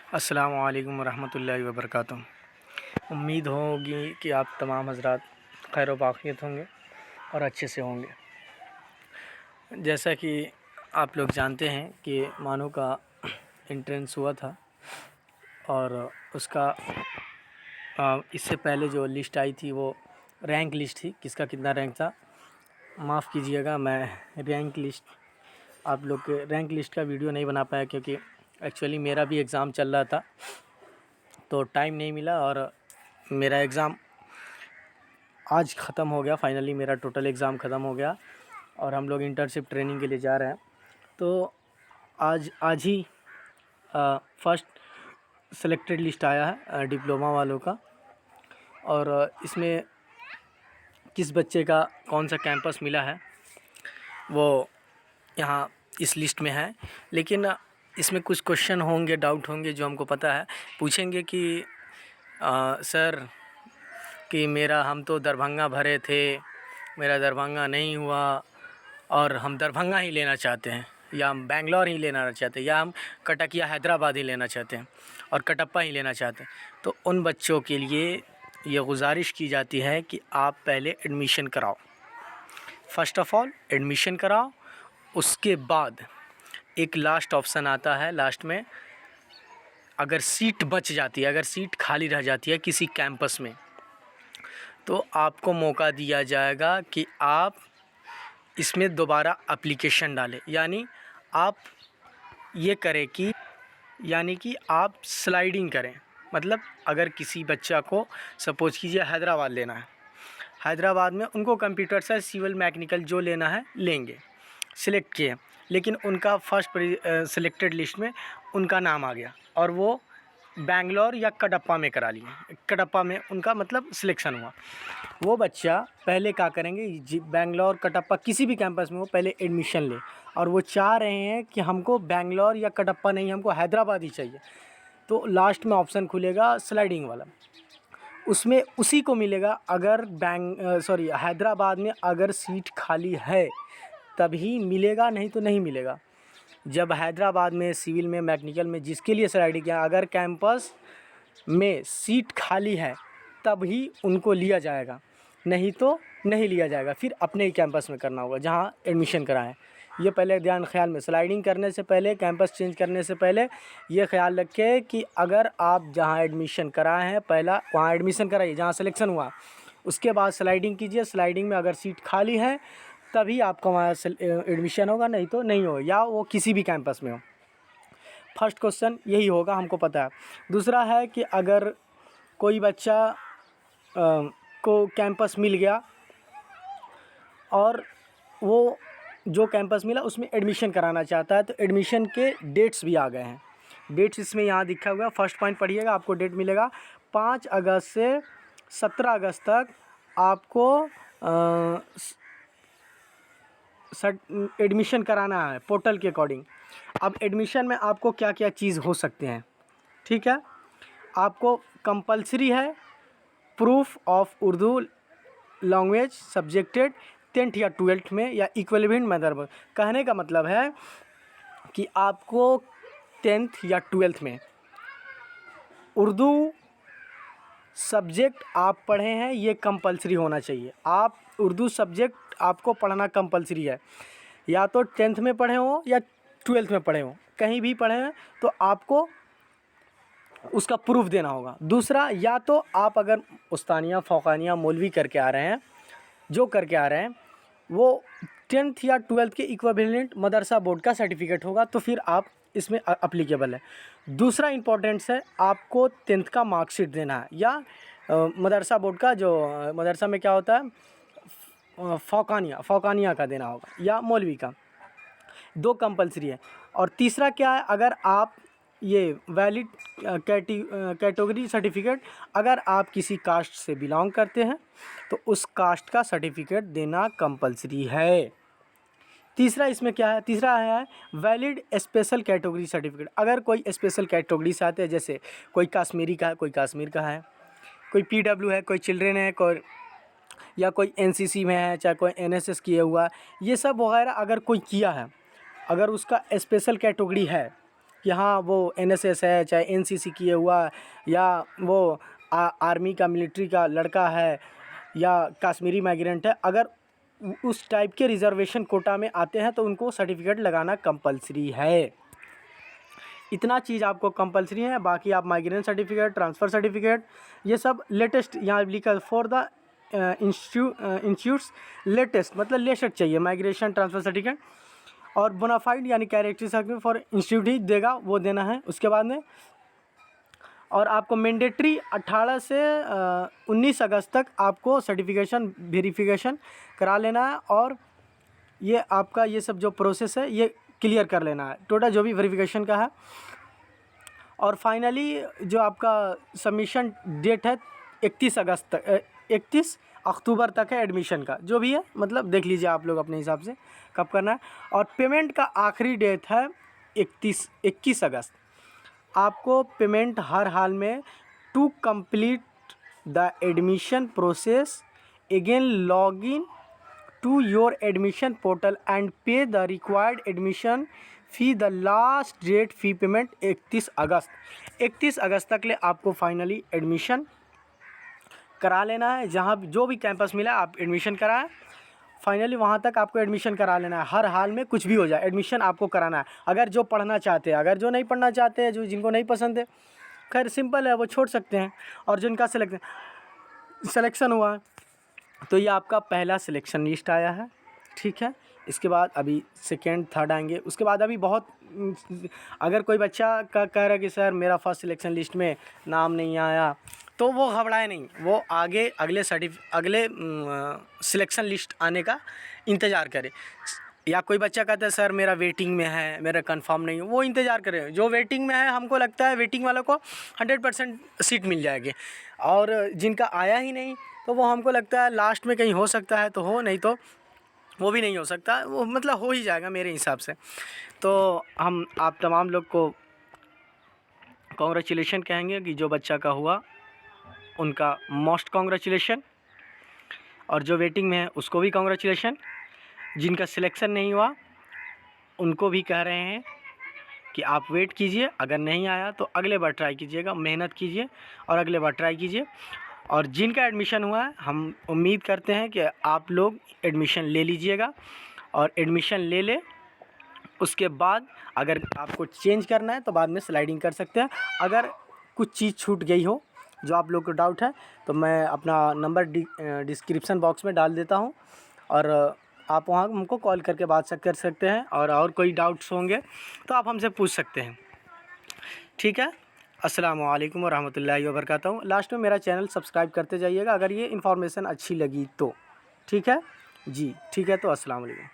अस्सलामु अलैकुम वरहमतुल्लाहि वबरकातुहू। उम्मीद होगी कि आप तमाम हज़रात खैर वाक़ियत होंगे और अच्छे से होंगे। जैसा कि आप लोग जानते हैं कि मानो का एंट्रेंस हुआ था और उसका इससे पहले जो लिस्ट आई थी वो रैंक लिस्ट थी, किसका कितना रैंक था। माफ़ कीजिएगा, मैं रैंक लिस्ट आप लोग के रैंक लिस्ट का वीडियो नहीं बना पाया क्योंकि एक्चुअली मेरा भी एग्ज़ाम चल रहा था तो टाइम नहीं मिला और मेरा एग्ज़ाम आज ख़त्म हो गया। फाइनली मेरा टोटल एग्ज़ाम ख़त्म हो गया और हम लोग इंटर्नशिप ट्रेनिंग के लिए जा रहे हैं। तो आज ही फर्स्ट सेलेक्टेड लिस्ट आया है डिप्लोमा वालों का, और इसमें किस बच्चे का कौन सा कैंपस मिला है वो यहाँ इस लिस्ट में है। लेकिन इसमें कुछ क्वेश्चन होंगे, डाउट होंगे जो हमको पता है। पूछेंगे कि सर कि हम तो दरभंगा भरे थे, मेरा दरभंगा नहीं हुआ और हम दरभंगा ही लेना चाहते हैं, या हम बेंगलोर ही लेना चाहते हैं, या हम कटक या हैदराबाद ही लेना चाहते हैं और कटप्पा ही लेना चाहते हैं। तो उन बच्चों के लिए ये गुजारिश की जाती है कि आप पहले एडमिशन कराओ। फ़र्स्ट ऑफ़ ऑल एडमिशन कराओ, उसके बाद एक लास्ट ऑप्शन आता है। लास्ट में अगर सीट बच जाती है, अगर सीट खाली रह जाती है किसी कैंपस में, तो आपको मौका दिया जाएगा कि आप इसमें दोबारा एप्लीकेशन डालें। यानी आप ये करें कि आप स्लाइडिंग करें। मतलब अगर किसी बच्चा को सपोज़ कीजिए हैदराबाद लेना है, हैदराबाद में उनको कंप्यूटर साइंस, सिविल, मैकेनिकल जो लेना है लेंगे, सिलेक्ट किए, लेकिन उनका फर्स्ट सिलेक्टेड लिस्ट में उनका नाम आ गया और वो बेंगलोर या कटप्पा में करा लिए, कटप्पा में उनका मतलब सिलेक्शन हुआ। वो बच्चा पहले क्या करेंगे, बेंगलोर, कटप्पा किसी भी कैंपस में वो पहले एडमिशन ले, और वो चाह रहे हैं कि हमको बेंगलोर या कटप्पा नहीं, हमको हैदराबाद ही चाहिए। तो लास्ट में ऑप्शन खुलेगा स्लाइडिंग वाला, उसमें उसी को मिलेगा अगर हैदराबाद में अगर सीट खाली है तभी मिलेगा, नहीं तो नहीं मिलेगा। जब हैदराबाद में सिविल में, मैकेनिकल में जिसके लिए स्लाइडिंग किया, अगर कैंपस में सीट खाली है तभी उनको लिया जाएगा, नहीं तो नहीं लिया जाएगा। फिर अपने ही कैंपस में करना होगा जहाँ एडमिशन कराएं। ये पहले ख्याल में, स्लाइडिंग करने से पहले, कैंपस चेंज करने से पहले ये ख्याल रखें कि अगर आप जहाँ एडमिशन कराए हैं पहला वहाँ एडमिशन कराइए जहाँ सिलेक्शन हुआ, उसके बाद स्लाइडिंग कीजिए। स्लाइडिंग में अगर सीट खाली है तभी आपका वहाँ एडमिशन होगा, नहीं तो नहीं होगा, या वो किसी भी कैंपस में हो। फर्स्ट क्वेश्चन यही होगा, हमको पता है। दूसरा है कि अगर कोई बच्चा को कैंपस मिल गया और वो जो कैंपस मिला उसमें एडमिशन कराना चाहता है, तो एडमिशन के डेट्स भी आ गए हैं। डेट्स इसमें यहाँ दिखा हुआ है। फर्स्ट पॉइंट पढ़िएगा, आपको डेट मिलेगा 5 अगस्त से 17 अगस्त तक आपको एडमिशन कराना है पोर्टल के अकॉर्डिंग। अब एडमिशन में आपको क्या क्या चीज़ हो सकते हैं, ठीक है। आपको कंपलसरी है proof of Urdu language subjected 10th या 12th में या इक्विवेलेंट मदर। कहने का मतलब है कि आपको 10th या 12th में उर्दू सब्जेक्ट आप पढ़े हैं, ये कंपलसरी होना चाहिए। आप उर्दू सब्जेक्ट आपको पढ़ना कंपलसरी है, या तो 10th में पढ़े हो या 12th में पढ़े हो, कहीं भी पढ़े हैं तो आपको उसका प्रूफ देना होगा। दूसरा, या तो आप अगर उस्तानिया, फ़ौक़ानिया, मौलवी करके आ रहे हैं, जो करके आ रहे हैं वो 10th या 12th के इक्विवेलेंट मदरसा बोर्ड का सर्टिफिकेट होगा, तो फिर आप इसमें अप्लीकेबल है। दूसरा इंपॉर्टेंस है, आपको 10th का मार्कशीट देना है, या मदरसा बोर्ड का जो मदरसा में क्या होता है फ़ौक़ानिया का देना होगा, या मौलवी का। 2 कंपलसरी है। और तीसरा क्या है, अगर आप ये वैलिड कैटेगरी सर्टिफिकेट, अगर आप किसी कास्ट से बिलोंग करते हैं तो उस कास्ट का सर्टिफिकेट देना कंपलसरी है। तीसरा इसमें क्या है, तीसरा है वैलिड स्पेशल कैटेगरी सर्टिफिकेट। अगर कोई स्पेशल कैटेगरी से आते हैं, जैसे कोई कश्मीरी का है, कोई कश्मीर का है, कोई PW है, कोई चिल्ड्रेन है, कोई या कोई NCC में है, चाहे कोई NSS किया हुआ, ये सब वगैरह अगर कोई किया है, अगर उसका स्पेशल कैटेगरी है कि हाँ वो NSS है, चाहे NCC किए हुआ, या वो आर्मी का मिलिट्री का लड़का है, या कश्मीरी माइग्रेंट है, अगर उस टाइप के रिजर्वेशन कोटा में आते हैं तो उनको सर्टिफिकेट लगाना कंपलसरी है। इतना चीज़ आपको कंपलसरी है। बाकी आप माइग्रेशन सर्टिफिकेट, ट्रांसफ़र सर्टिफिकेट, ये सब लेटेस्ट यहाँ लिखा फॉर द इंस्टीट्यूट्स लेटेस्ट, मतलब लेटेस्ट चाहिए माइग्रेशन ट्रांसफ़र सर्टिफिकेट, और बोनाफाइड यानी कैरेक्टरिस्टिक सर्टिफिकेट फॉर इंस्टीट्यूट ही देगा, वो देना है उसके बाद में। और आपको मैंडेटरी 18 से 19 अगस्त तक आपको सर्टिफिकेशन वेरिफिकेशन करा लेना है, और ये आपका ये सब जो प्रोसेस है ये क्लियर कर लेना है, टोटल जो भी वेरिफिकेशन का है। और फाइनली जो आपका सबमिशन डेट है 31 अगस्त तक, 31 अक्टूबर तक है एडमिशन का, जो भी है मतलब देख लीजिए आप लोग अपने हिसाब से कब करना है। और पेमेंट का आखिरी डेट है 21 अगस्त। आपको पेमेंट हर हाल में to complete the admission process again log in to your admission portal and pay the required admission fee, the last date fee payment 31 अगस्त। 31 अगस्त तक ले आपको फाइनली एडमिशन करा लेना है। जहाँ जो भी कैंपस मिला आप एडमिशन कराएं, फाइनली वहाँ तक आपको एडमिशन करा लेना है। हर हाल में कुछ भी हो जाए एडमिशन आपको कराना है। अगर जो पढ़ना चाहते हैं, अगर जो नहीं पढ़ना चाहते हैं, जो जिनको नहीं पसंद है, खैर सिंपल है, वो छोड़ सकते हैं। और जिनका सिलेक्शन हुआ तो ये आपका पहला सिलेक्शन लिस्ट आया है, ठीक है। इसके बाद अभी सेकेंड, थर्ड आएंगे। उसके बाद अभी बहुत, अगर कोई बच्चा का कह रहा है कि सर मेरा फर्स्ट सिलेक्शन लिस्ट में नाम नहीं आया, तो वो घबराए नहीं, वो आगे अगले सिलेक्शन लिस्ट आने का इंतज़ार करे। या कोई बच्चा कहता है सर मेरा वेटिंग में है, मेरा कंफर्म नहीं है, वो इंतज़ार करे। जो वेटिंग में है, हमको लगता है वेटिंग वालों को 100% सीट मिल जाएगी, और जिनका आया ही नहीं तो वो हमको लगता है लास्ट में कहीं हो सकता है तो हो, नहीं तो वो भी नहीं हो सकता, वो मतलब हो ही जाएगा मेरे हिसाब से। तो हम आप तमाम लोग को कॉन्ग्रेचुलेशन कहेंगे कि जो बच्चा का हुआ उनका मोस्ट कॉन्ग्रेचुलेशन, और जो वेटिंग में है उसको भी कॉन्ग्रेचुलेशन। जिनका सिलेक्शन नहीं हुआ उनको भी कह रहे हैं कि आप वेट कीजिए, अगर नहीं आया तो अगले बार ट्राई कीजिएगा, मेहनत कीजिए और अगले बार ट्राई कीजिए। और जिनका एडमिशन हुआ है, हम उम्मीद करते हैं कि आप लोग एडमिशन ले लीजिएगा, और एडमिशन ले ले उसके बाद अगर आपको चेंज करना है तो बाद में स्लाइडिंग कर सकते हैं। अगर कुछ चीज़ छूट गई हो जो आप लोग को डाउट है, तो मैं अपना नंबर डिस्क्रिप्शन बॉक्स में डाल देता हूं, और आप वहां हमको कॉल करके बात कर सकते हैं। और कोई डाउट्स होंगे तो आप हमसे पूछ सकते हैं, ठीक है। अस्सलामु अलैकुम वरहमतुल्लाहि वबरकातुहू। लास्ट में मेरा चैनल सब्सक्राइब करते जाइएगा अगर ये इन्फॉर्मेशन अच्छी लगी तो, ठीक है जी, ठीक है। तो अस्सलामु अलैकुम।